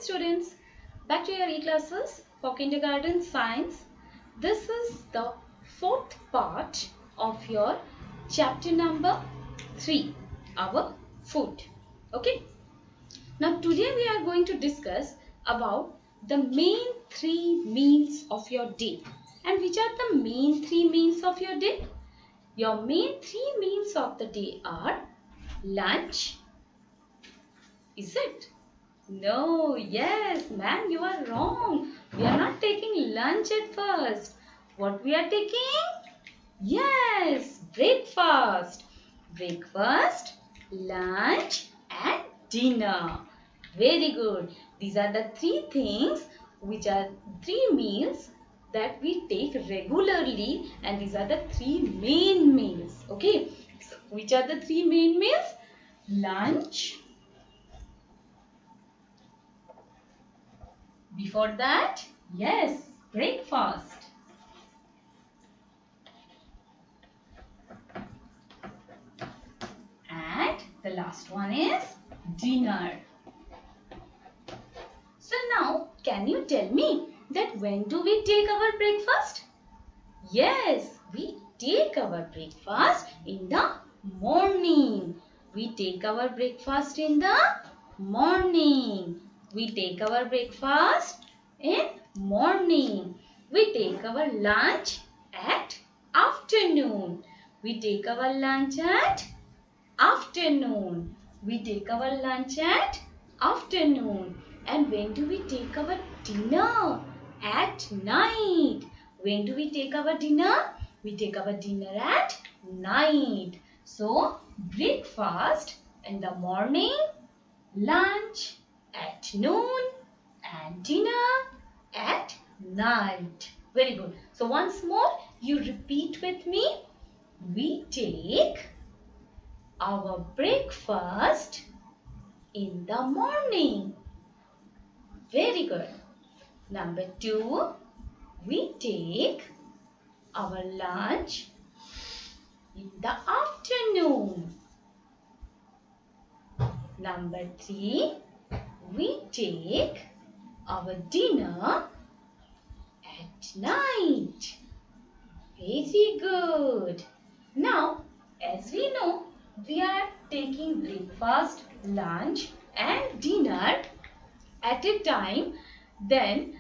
students, back to your e-classes for kindergarten science. This is the fourth part of your chapter number 3, our food. Okay. Now today we are going to discuss about the main 3 meals of your day. And which are the main 3 meals of your day? Your main 3 meals of the day are lunch. Is it? No, yes, ma'am, you are wrong. We are not taking lunch at first. What we are taking? Yes, breakfast. Breakfast, lunch and dinner. Very good. These are the 3 things which are 3 meals that we take regularly, and these are the 3 main meals. Okay. So, which are the 3 main meals? Lunch. Before that, yes, breakfast. And the last one is dinner. So now, can you tell me that when do we take our breakfast? Yes, we take our breakfast in the morning. We take our breakfast in the morning. We take our breakfast in morning. We take our lunch at afternoon. We take our lunch at afternoon. We take our lunch at afternoon. And when do we take our dinner? At night. When do we take our dinner? We take our dinner at night. So, breakfast in the morning, lunch at noon and dinner at night. Very good. So, once more, you repeat with me. We take our breakfast in the morning. Very good. Number 2, we take our lunch in the afternoon. Number 3, we take our dinner at night. Very good. Now, as we know, we are taking breakfast, lunch and dinner at a time. Then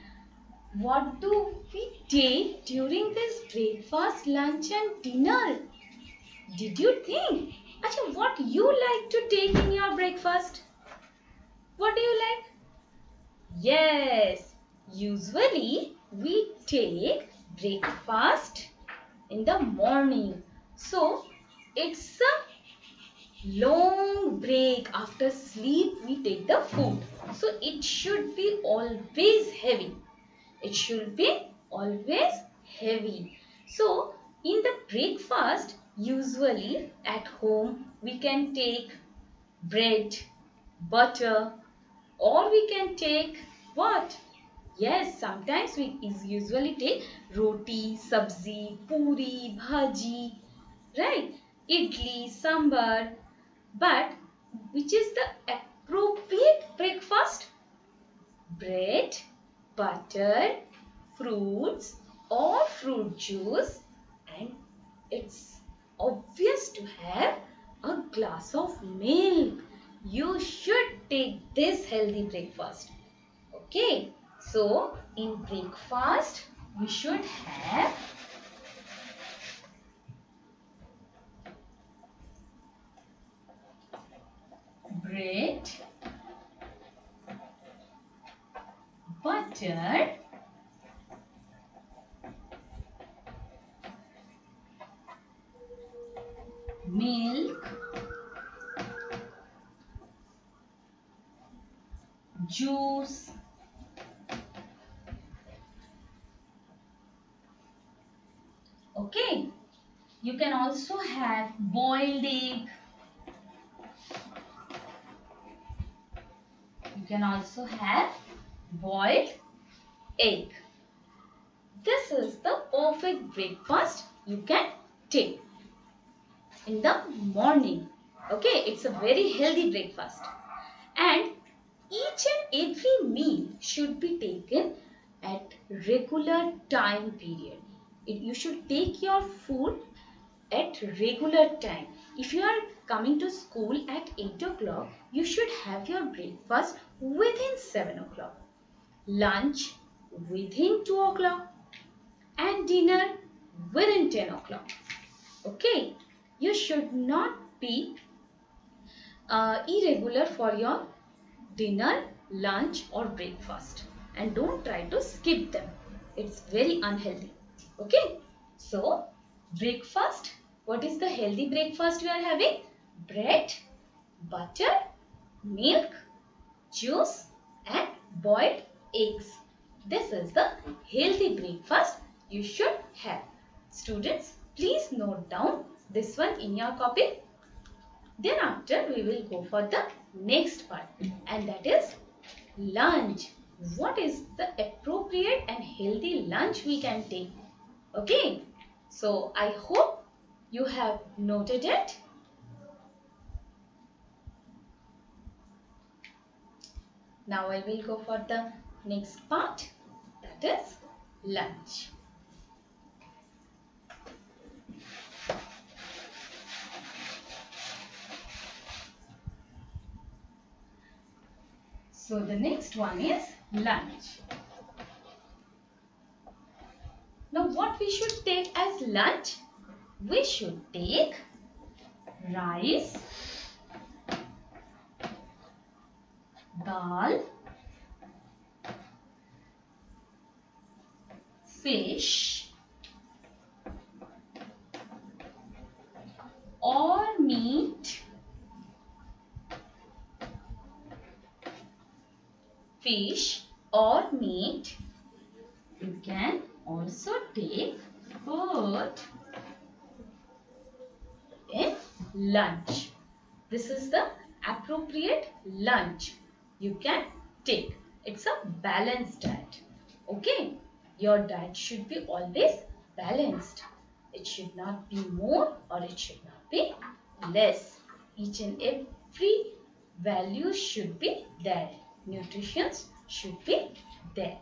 what do we take during this breakfast, lunch and dinner? Did you think? Acha, what you like to take in your breakfast? What do you like? Yes, usually we take breakfast in the morning. So, it's a long break. After sleep, we take the food. So, it should be always heavy. It should be always heavy. So, in the breakfast, usually at home, we can take bread, butter, or we can take what? Yes, sometimes we usually take roti, sabzi, puri, bhaji, right? Idli, sambar. But which is the appropriate breakfast? Bread, butter, fruits or fruit juice, and it's obvious to have a glass of milk. You should take this healthy breakfast. Okay, so in breakfast we should have bread, butter, milk, juice, okay. You can also have boiled egg. You can also have boiled egg. This is the perfect breakfast you can take in the morning. Okay, it's a very healthy breakfast. And Each and every meal should be taken at regular time period. You should take your food at regular time. If you are coming to school at 8 o'clock, you should have your breakfast within 7 o'clock, lunch within 2 o'clock, and dinner within 10 o'clock. Okay, you should not be irregular for your dinner, lunch, or breakfast, and don't try to skip them. It's very unhealthy. Okay, so breakfast, what is the healthy breakfast we are having? Bread, butter, milk, juice, and boiled eggs. This is the healthy breakfast you should have. Students, please note down this one in your copy. Then after we will go for the next part, and that is lunch. What is the appropriate and healthy lunch we can take? Okay, so I hope you have noted it. Now I will go for the next part, that is lunch. So the next one is lunch. Now what we should take as lunch? We should take rice, dal, fish, or meat, fish or meat. You can also take food in lunch. This is the appropriate lunch you can take. It's a balanced diet. Okay, your diet should be always balanced. It should not be more or it should not be less. Each and every value should be there. Nutrition should be there.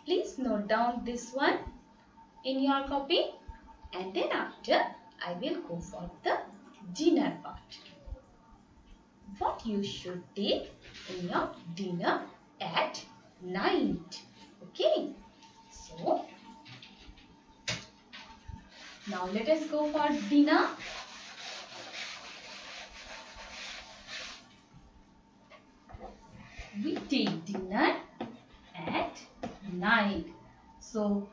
Please note down this one in your copy, and then after I will go for the dinner part. What you should take in your dinner at night. Okay, so now let us go for dinner. We take dinner at night. So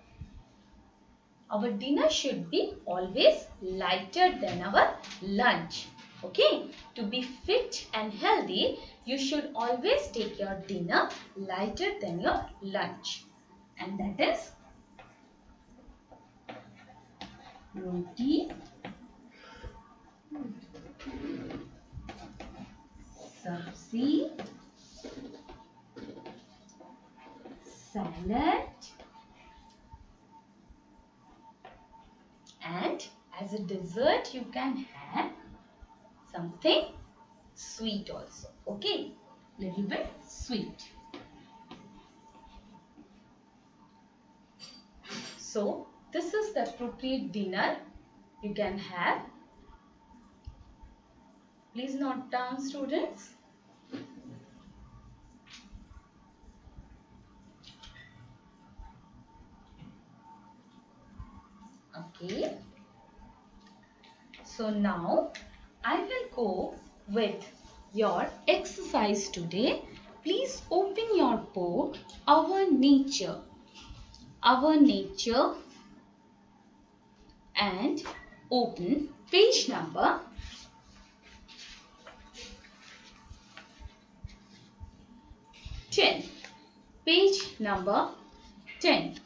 our dinner should be always lighter than our lunch. Okay, to be fit and healthy, you should always take your dinner lighter than your lunch. And that is roti, sabzi, salad, and as a dessert you can have something sweet also. Okay, little bit sweet. So this is the appropriate dinner you can have. Please note down, students. Okay. So now I will go with your exercise today. Please open your book, Our Nature. Our Nature, and open page number 10. Page number 10.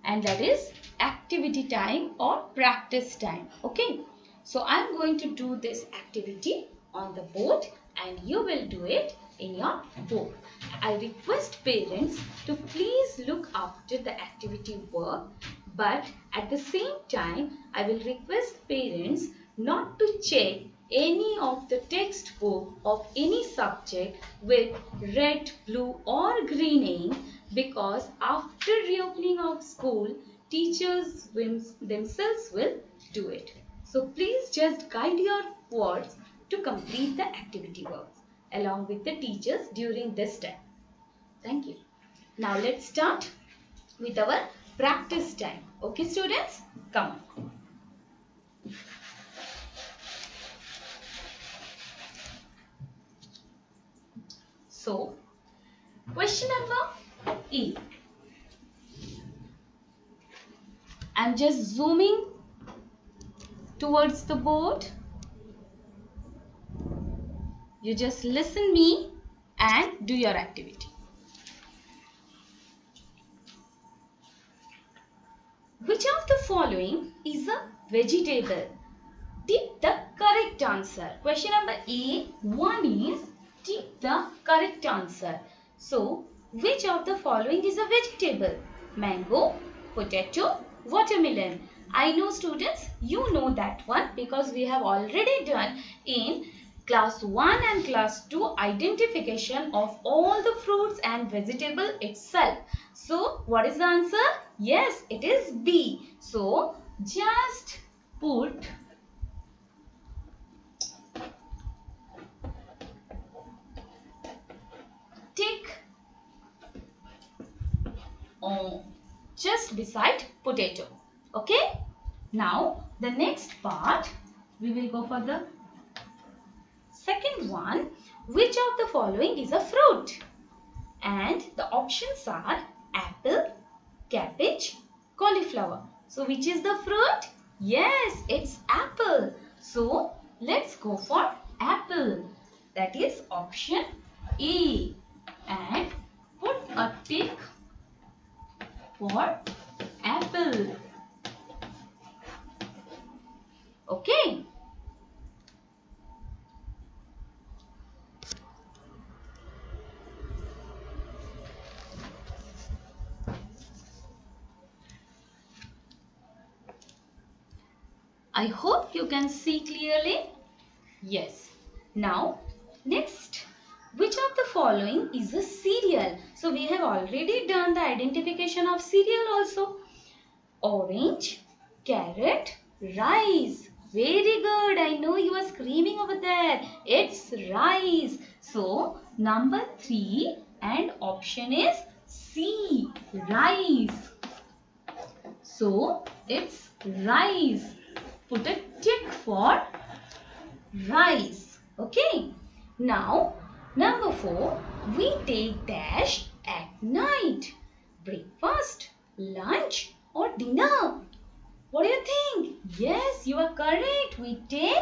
And that is activity time or practice time. Okay. So I am going to do this activity on the board and you will do it in your book. I request parents to please look after the activity work, but at the same time I will request parents not to check any of the textbook of any subject with red, blue or green ink, because after reopening of school, teachers themselves will do it. So please just guide your words to complete the activity works along with the teachers during this time. Thank you. Now let's start with our practice time. Okay students, come on. So, question number E. I'm just zooming towards the board. You just listen me and do your activity. Which of the following is a vegetable? Take the correct answer. Question number A1 is take the correct answer. So, which of the following is a vegetable? Mango, potato, watermelon. I know students, you know that one because we have already done in class 1 and class 2 identification of all the fruits and vegetable itself. So, what is the answer? Yes, it is B. So, just put tick on just beside potato. Okay? Now, the next part, we will go for the second one. Which of the following is a fruit? And the options are apple, cabbage, cauliflower. So, which is the fruit? Yes, it's apple. So, let's go for apple. That is option A. And put a tick for apple. Okay. I hope you can see clearly. Yes. Now, next. Which of the following is a cereal? So, we have already done the identification of cereal also. Orange, carrot, rice. Very good. I know you are screaming over there. It's rice. So, number 3 and option is C. Rice. So, it's rice. Put a tick for rice. Okay. Now, number 4. We take dash at night. Breakfast, lunch or dinner? What do you think? Yes, you are correct. We take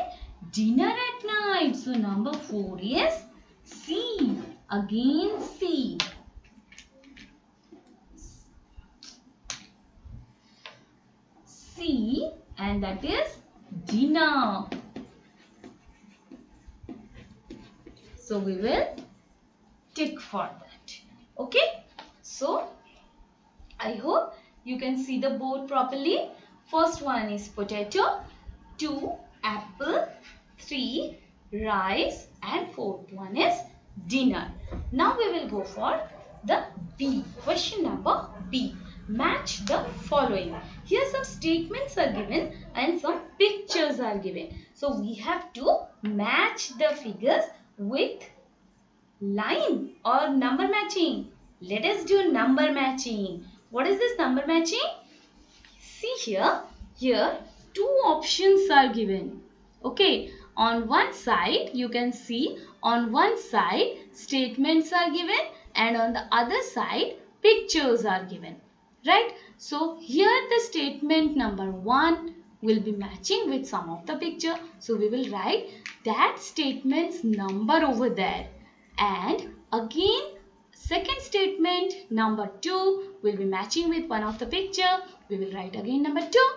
dinner at night. So, number 4 is C. Again C. C, and that is dinner. So, we will tick for that. Okay. So, I hope you can see the board properly. First one is potato, 2 apple, 3 rice and fourth one is dinner. Now we will go for the B. Question number B. Match the following. Here some statements are given and some pictures are given. So we have to match the figures with line or number matching. Let us do number matching. What is this number matching? See here 2 options are given. Okay, on one side you can see on one side statements are given and on the other side pictures are given. Right? So here the statement number 1 will be matching with some of the picture. So we will write that statement's number over there. And again second statement number 2 will be matching with one of the picture. We will write again number 2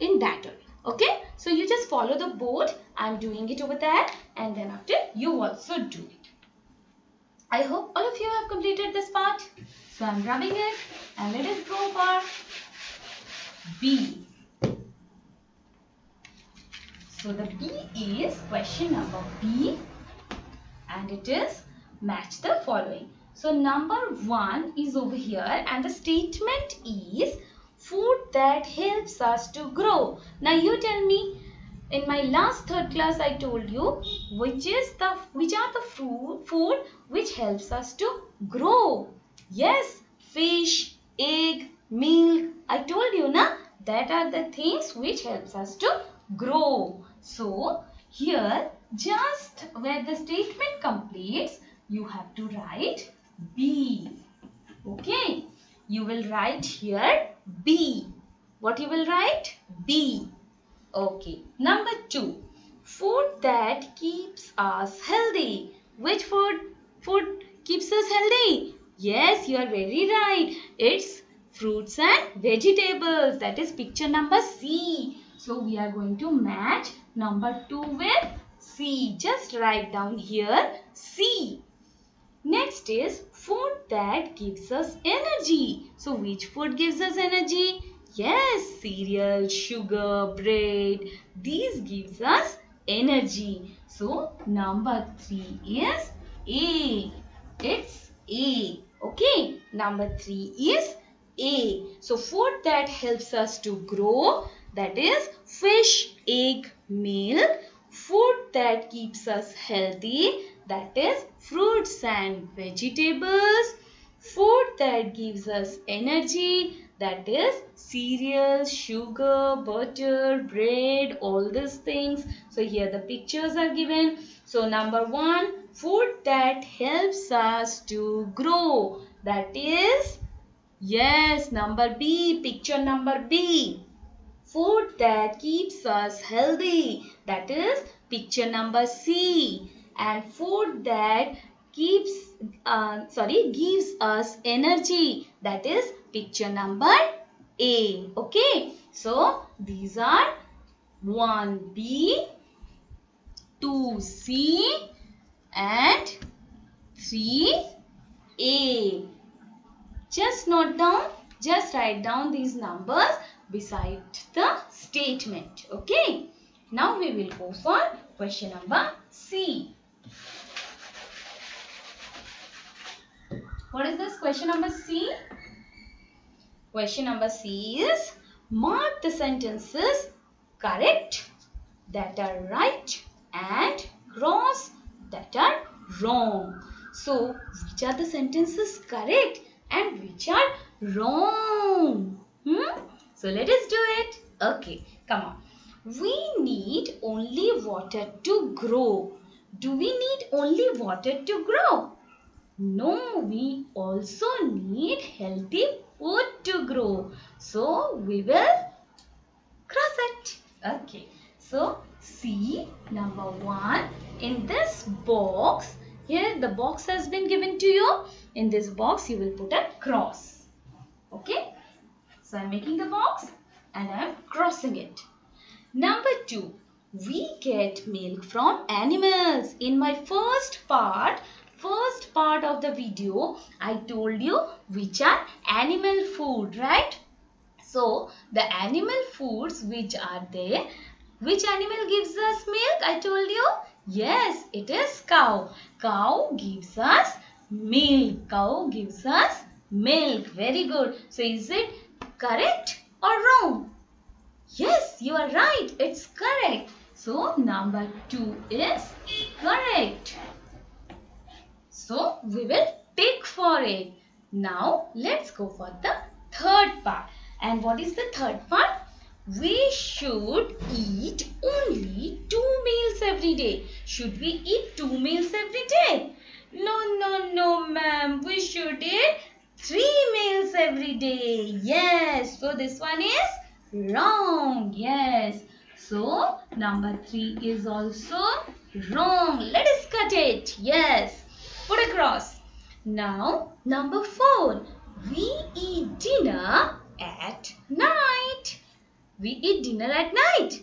in that order. Okay. So you just follow the board. I am doing it over there and then after you also do it. I hope all of you have completed this part. So I am rubbing it and let us go for B. So the B is question number B, and it is match the following. So number 1 is over here, and the statement is food that helps us to grow. Now you tell me, in my last third class I told you which are the food which helps us to grow. Yes, fish, egg, milk. I told you na, that are the things which helps us to grow. So here, just where the statement completes, you have to write B. Okay, you will write here B. What you will write? B. Okay. Number 2. Food that keeps us healthy. Which food keeps us healthy? Yes, you are very right. It's fruits and vegetables. That is picture number C. So we are going to match number 2 with C. Just write down here C. Next is food that gives us energy. So which food gives us energy? Yes, cereal, sugar, bread. These gives us energy. So number 3 is A. It's A. Okay. Number 3 is A. So food that helps us to grow, that is fish, egg, milk. Food that keeps us healthy, that is fruits and vegetables. Food that gives us energy, that is cereals, sugar, butter, bread, all these things. So here the pictures are given. So number 1, food that helps us to grow, that is, yes, number B, picture number B. Food that keeps us healthy, that is picture number C. And food that gives us energy, that is picture number A. Okay, so these are 1B, 2C and 3A. Just note down, just write down these numbers beside the statement. Okay. Now we will go for question number C. What is this question number C? Question number C is mark the sentences correct, that are right, and cross that are wrong. So which are the sentences correct and which are wrong? So let us do it. Okay, come on. We need only water to grow. Do we need only water to grow? No, we also need healthy food to grow. So we will cross it. Okay. So C number 1, in this box, here the box has been given to you. In this box you will put a cross. Okay. So I am making the box and I am crossing it. Number 2, we get milk from animals. In my first part of the video, I told you which are animal food, right? So the animal foods which are there, which animal gives us milk? I told you. Yes, it is cow. Cow gives us milk. Cow gives us milk. Very good. So is it correct or wrong? Yes, you are right. It's correct. So number 2 is correct. So we will tick for it. Now let's go for the third part. And what is the third part? We should eat only 2 meals every day. Should we eat 2 meals every day? No, ma'am. We should eat 3 meals every day. Yes. So this one is wrong. Yes. So number 3 is also wrong. Let us cut it. Yes. Put a cross. Now number 4. We eat dinner at night. We eat dinner at night.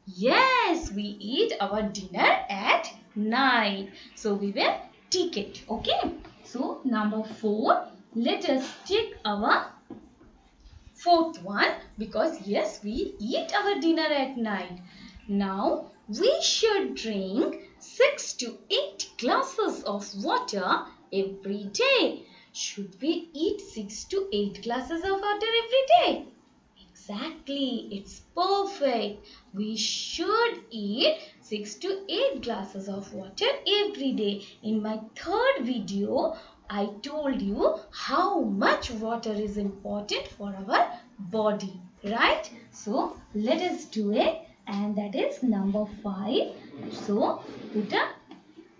Yes, we eat our dinner at night. So we will tick it. Okay. So number 4. Let us tick our fourth one, because yes, we eat our dinner at night. Now we should drink 6 to 8 glasses of water every day. Should we eat 6 to 8 glasses of water every day? Exactly, it's perfect. We should eat 6 to 8 glasses of water every day. In my third video, I told you how much water is important for our body, right? So, let us do it, and that is number 5. So, put a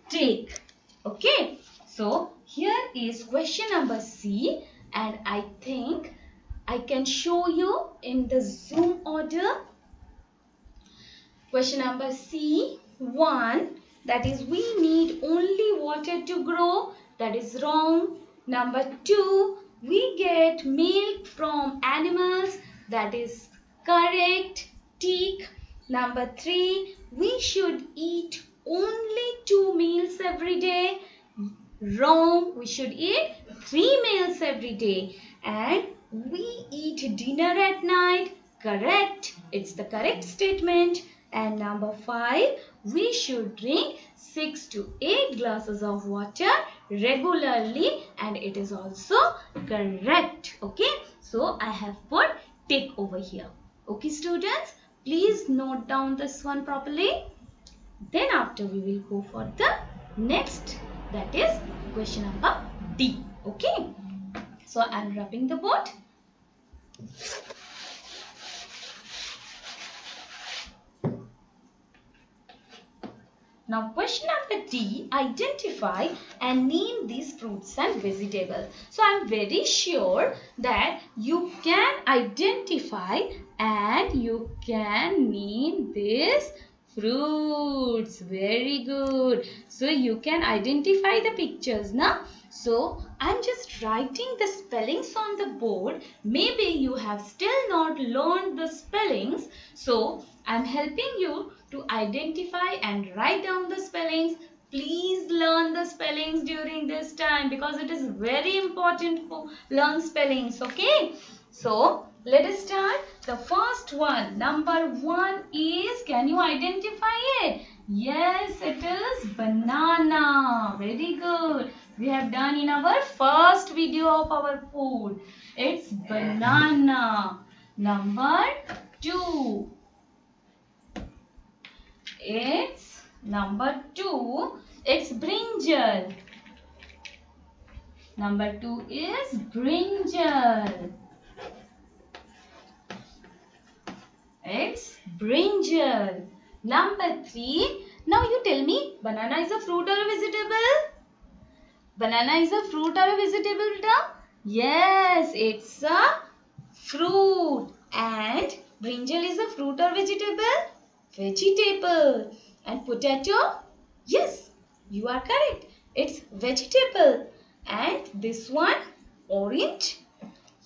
tick. Okay, so here is question number C, and I think I can show you in the zoom order. Question number C, 1, that is we need only water to grow. That is wrong. Number 2, we get milk from animals. That is correct. Tick. Number 3, we should eat only 2 meals every day. Wrong. We should eat 3 meals every day. And we eat dinner at night. Correct. It's the correct statement. And number 5, we should drink 6 to 8 glasses of water regularly, and it is also correct. Okay. So I have put tick over here. Okay, students, please note down this one properly. Then after we will go for the next, that is question number D. Okay. So I am rubbing the board. Now question number D, identify and name these fruits and vegetables. So I am very sure that you can identify and you can name these fruits. Very good. So you can identify the pictures now. So I'm just writing the spellings on the board. Maybe you have still not learned the spellings. So I'm helping you to identify and write down the spellings. Please learn the spellings during this time because it is very important to learn spellings. Okay. So let us start. The first one, number 1 is, can you identify it? Yes, it is banana. Very good. We have done in our first video of our food. It's banana. Number 2. It's number 2. It's brinjal. Number 2 is brinjal. It's brinjal. Number 3. Now you tell me, banana is a fruit or a vegetable? Banana is a fruit or a vegetable, beta? Yes, it's a fruit. And brinjal is a fruit or vegetable? Vegetable. And potato? Yes, you are correct. It's vegetable. And this one, orange?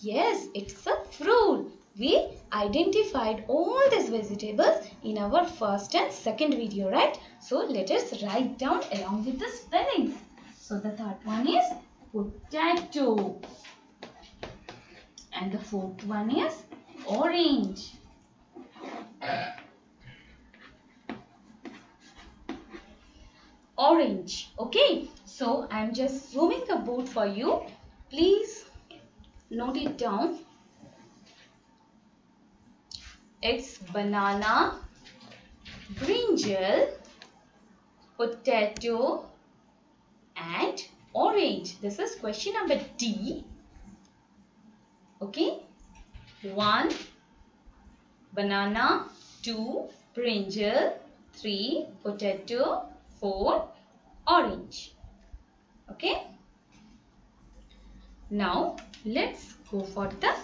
Yes, it's a fruit. We identified all these vegetables in our first and second video, right? So let us write down along with the spellings. So the third one is potato. And the fourth one is orange. Orange. Okay. So I am just zooming the board for you. Please note it down. It's banana, brinjal, potato and orange. This is question number D. Okay. 1, banana. 2, brinjal. 3, potato. 4, orange. Okay. Now let's go for the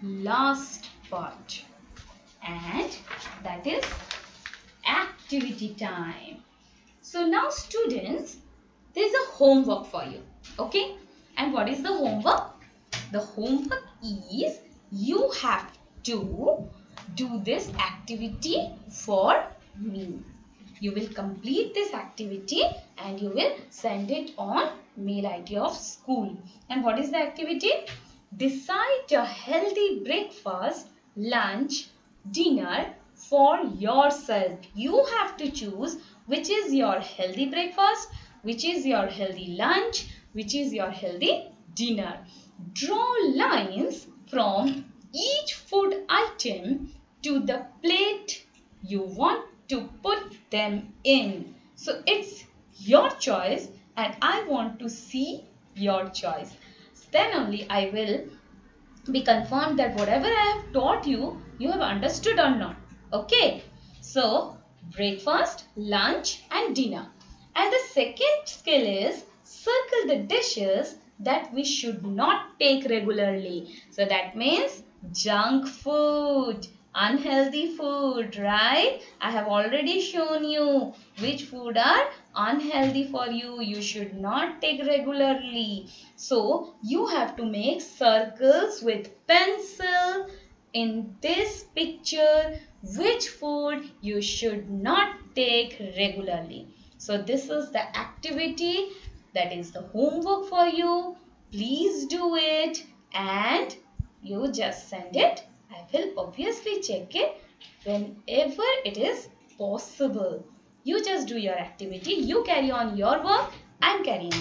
last part, and that is activity time. So now students, there is a homework for you. Okay. And what is the homework? The homework is you have to do this activity for me. You will complete this activity and you will send it on mail ID of school. And what is the activity? Decide a healthy breakfast, lunch, dinner for yourself. You have to choose which is your healthy breakfast, which is your healthy lunch, which is your healthy dinner. Draw lines from each food item to the plate you want to put them in. So it's your choice and I want to see your choice. Then only I will be confirmed that whatever I have taught you, you have understood or not. Okay. So breakfast, lunch and dinner. And the second skill is circle the dishes that we should not take regularly. So that means junk food, unhealthy food, right? I have already shown you which food are unhealthy for you. You should not take regularly. So you have to make circles with pencil in this picture which food you should not take regularly. So this is the activity, that is the homework for you. Please do it and you just send it. I will obviously check it whenever it is possible. You just do your activity, you carry on your work, I am carrying